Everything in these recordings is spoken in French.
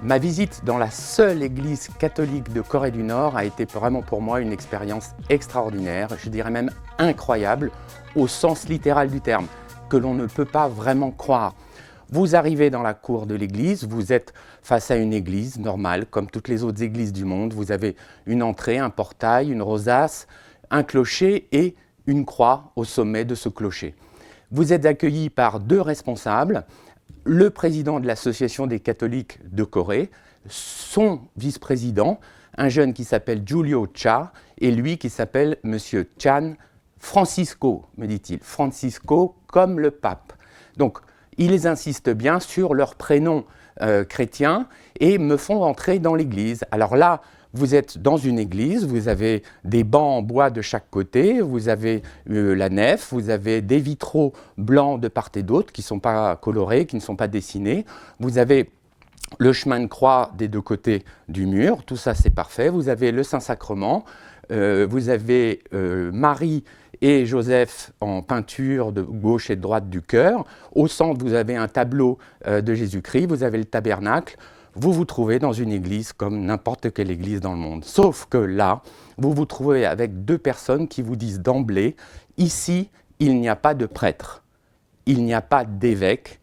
Ma visite dans la seule église catholique de Corée du Nord a été vraiment pour moi une expérience extraordinaire, je dirais même incroyable, au sens littéral du terme, que l'on ne peut pas vraiment croire. Vous arrivez dans la cour de l'église, vous êtes face à une église normale, comme toutes les autres églises du monde. Vous avez une entrée, un portail, une rosace, un clocher et une croix au sommet de ce clocher. Vous êtes accueillis par deux responsables, le président de l'Association des catholiques de Corée, son vice-président, un jeune qui s'appelle Julio Cha, et lui qui s'appelle Monsieur Chan Francisco, me dit-il. Francisco comme le pape. Donc, ils insistent bien sur leur prénom chrétien et me font entrer dans l'église. Alors là, vous êtes dans une église, vous avez des bancs en bois de chaque côté, vous avez la nef, vous avez des vitraux blancs de part et d'autre qui ne sont pas colorés, qui ne sont pas dessinés. Vous avez le chemin de croix des deux côtés du mur, tout ça c'est parfait. Vous avez le Saint-Sacrement, vous avez Marie et Joseph en peinture de gauche et de droite du chœur. Au centre, vous avez un tableau de Jésus-Christ, vous avez le tabernacle. Vous vous trouvez dans une église comme n'importe quelle église dans le monde. Sauf que là, vous vous trouvez avec deux personnes qui vous disent d'emblée, ici, il n'y a pas de prêtre, il n'y a pas d'évêque,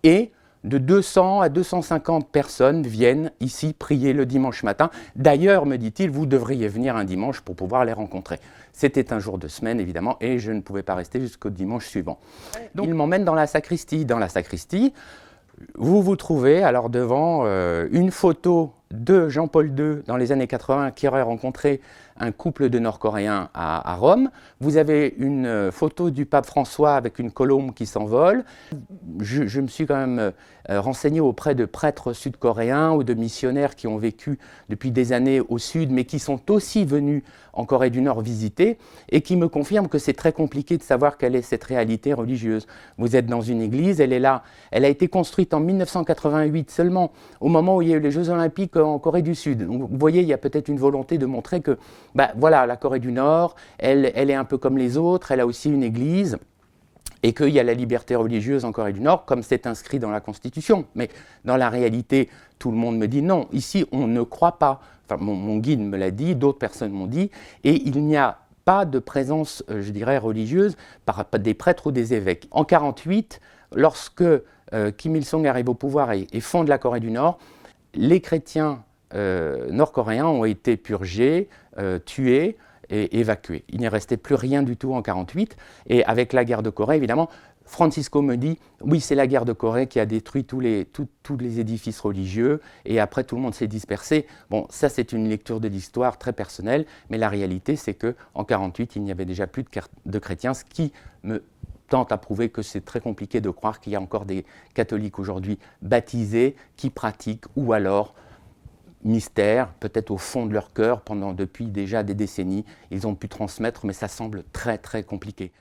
et de 200 à 250 personnes viennent ici prier le dimanche matin. D'ailleurs, me dit-il, vous devriez venir un dimanche pour pouvoir les rencontrer. C'était un jour de semaine, évidemment, et je ne pouvais pas rester jusqu'au dimanche suivant. Donc, il m'emmène dans la sacristie. Dans la sacristie, vous vous trouvez alors devant une photo de Jean-Paul II dans les années 80 qui aurait rencontré un couple de Nord-Coréens à Rome. Vous avez une photo du pape François avec une colombe qui s'envole. Je me suis quand même renseigné auprès de prêtres sud-coréens ou de missionnaires qui ont vécu depuis des années au sud, mais qui sont aussi venus en Corée du Nord visiter et qui me confirment que c'est très compliqué de savoir quelle est cette réalité religieuse. Vous êtes dans une église, elle est là, elle a été construite en 1988 seulement, au moment où il y a eu les Jeux Olympiques en Corée du Sud. Donc, vous voyez, il y a peut-être une volonté de montrer que, voilà, la Corée du Nord, elle est un peu comme les autres, elle a aussi une église, et qu'il y a la liberté religieuse en Corée du Nord, comme c'est inscrit dans la Constitution. Mais dans la réalité, tout le monde me dit non, ici on ne croit pas. Enfin, mon guide me l'a dit, d'autres personnes m'ont dit, et il n'y a pas de présence, je dirais, religieuse par des prêtres ou des évêques. En 1948, lorsque Kim Il-sung arrive au pouvoir et fonde la Corée du Nord, les chrétiens nord-coréens ont été purgés, tués et évacués. Il n'y restait plus rien du tout en 1948. Et avec la guerre de Corée, évidemment, Francisco me dit « Oui, c'est la guerre de Corée qui a détruit tous les édifices religieux et après tout le monde s'est dispersé. » Bon, ça c'est une lecture de l'histoire très personnelle, mais la réalité c'est qu'en 1948, il n'y avait déjà plus de chrétiens, ce qui me tente à prouver que c'est très compliqué de croire qu'il y a encore des catholiques aujourd'hui baptisés qui pratiquent ou alors mystère, peut-être au fond de leur cœur, depuis déjà des décennies, ils ont pu transmettre, mais ça semble très très compliqué.